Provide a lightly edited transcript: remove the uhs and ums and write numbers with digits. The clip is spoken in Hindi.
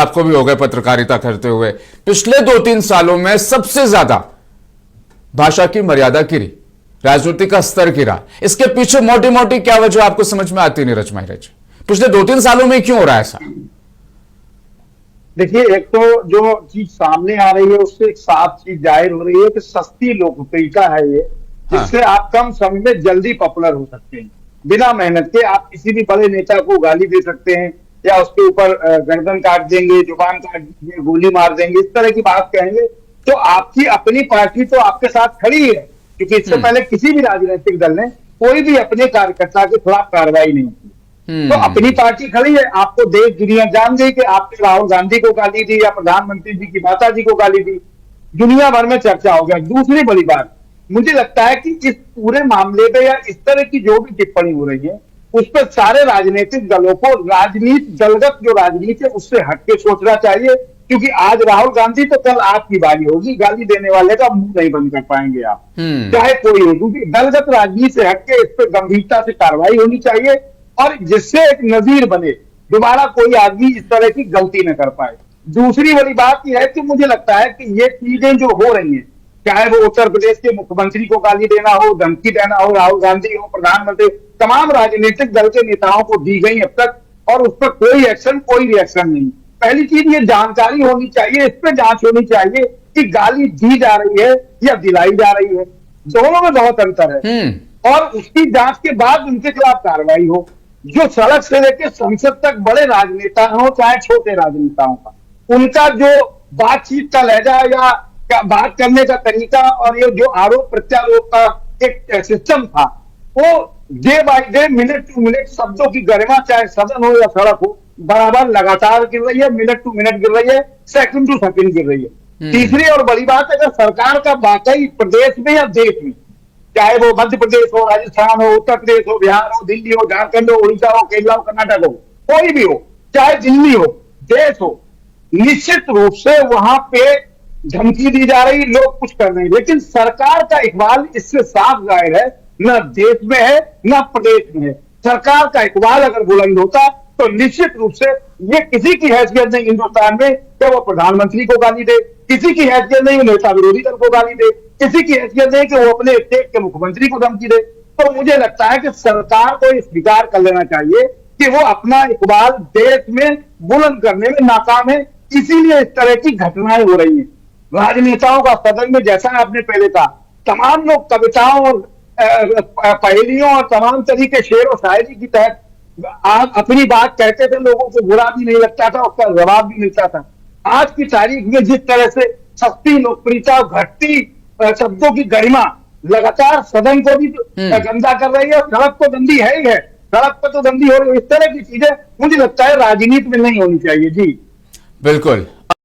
आपको भी हो गए पत्रकारिता करते हुए। पिछले 2-3 सालों में सबसे ज्यादा भाषा की मर्यादा गिरी, राजनीति का स्तर गिरा। इसके पीछे मोटी मोटी क्या वजह आपको समझ में आती नहीं रचमाई रच? पिछले 2-3 सालों में क्यों हो रहा है ऐसा? देखिए, एक तो जो चीज सामने आ रही है उससे एक साफ चीज जाहिर हो रही है कि सस्ती लोकप्रियता है ये, जिससे आप कम समय में जल्दी पॉपुलर हो सकते हैं। बिना मेहनत के आप किसी भी बड़े नेता को गाली दे सकते हैं या उसके ऊपर गर्दन काट देंगे, जुबान काट देंगे, गोली मार देंगे, इस तरह की बात कहेंगे तो आपकी अपनी पार्टी तो आपके साथ खड़ी है, क्योंकि इससे पहले किसी भी राजनीतिक दल ने कोई भी अपने कार्यकर्ता के खिलाफ कार्रवाई नहीं की। तो अपनी पार्टी खड़ी है, आपको देश दुनिया जान गई कि आपने राहुल गांधी को गाली दी या प्रधानमंत्री जी की माता जी को गाली दी, दुनिया भर में चर्चा हो गया। दूसरी बड़ी बात, मुझे लगता है कि इस पूरे मामले पे या इस तरह की जो भी टिप्पणी हो रही है उस पर सारे राजनीतिक दलों को राजनीति दलगत जो राजनीति है उससे हटके सोचना चाहिए, क्योंकि आज राहुल गांधी तो कल आपकी बारी होगी, गाली देने वाले का मुंह नहीं बंद कर पाएंगे आप, चाहे कोई हो, क्योंकि दलगत राजनीति से हटके इस पर गंभीरता से कार्रवाई होनी चाहिए और जिससे एक नजीर बने, दोबारा कोई आदमी इस तरह की गलती न कर पाए। दूसरी बड़ी बात यह है कि मुझे लगता है कि ये चीजें जो हो रही हैं, चाहे वो उत्तर प्रदेश के मुख्यमंत्री को गाली देना हो, धमकी देना हो, राहुल गांधी हो, प्रधानमंत्री, तमाम राजनीतिक दल के नेताओं को दी गई अब तक, और उस पर कोई एक्शन, कोई रिएक्शन नहीं। पहली चीज ये जानकारी होनी चाहिए, इस पर जांच होनी चाहिए कि गाली दी जा रही है या दिलाई जा रही है, दोनों में बहुत अंतर है, और उसकी जांच के बाद उनके खिलाफ कार्रवाई हो। जो सड़क से लेकर संसद तक बड़े राजनेता हो चाहे छोटे राजनेताओं का, उनका जो बातचीत का लहजा या बात करने का तरीका और ये जो आरोप प्रत्यारोप का एक सिस्टम था, वो day by day, minute to minute शब्दों की गरिमा, चाहे सदन हो या सड़क हो, बराबर लगातार गिर रही है, मिनट टू मिनट गिर रही है, सेकंड टू सेकंड गिर रही है। तीसरी और बड़ी बात, अगर सरकार का वाकई प्रदेश में या देश में, चाहे वो मध्य प्रदेश हो, राजस्थान हो, उत्तर प्रदेश हो, बिहार हो, दिल्ली हो, झारखंड हो, उड़ीसा हो, केरला हो, कर्नाटक हो, कोई भी हो, चाहे दिल्ली हो, देश हो, निश्चित रूप से वहां पे धमकी दी जा रही, लोग कुछ कर रहे हैं, लेकिन सरकार का इकबाल इससे साफ जाहिर है, न देश में है न प्रदेश में है। सरकार का इकबाल अगर बुलंद होता तो निश्चित रूप से ये किसी की हैसियत नहीं हिंदुस्तान में कि वो प्रधानमंत्री को गाली दे, किसी की हैसियत नहीं वो नेता विरोधी दल को गाली दे, किसी की हैसियत नहीं कि वो अपने स्टेट के मुख्यमंत्री को धमकी दे। तो मुझे लगता है कि सरकार को स्वीकार कर लेना चाहिए कि वो अपना इकबाल देश में बुलंद करने में नाकाम है, इसीलिए इस तरह की घटनाएं हो रही हैं। राजनेताओं का सदन में, जैसा आपने पहले कहा, तमाम लोग कविताओं और पहेलियों और तमाम तरीके शेर और शायरी की तहत आप अपनी बात कहते थे, लोगों को बुरा भी नहीं लगता था, उसका जवाब भी मिलता था। आज की तारीख में जिस तरह से सस्ती लोकप्रियता, घटती शब्दों की गरिमा लगातार सदन को भी गंदा कर रही है, और सड़क तो गंदी है ही है, सड़क पर तो गंदी हो रही है। इस तरह की चीजें मुझे लगता है राजनीति में नहीं होनी चाहिए। जी बिल्कुल।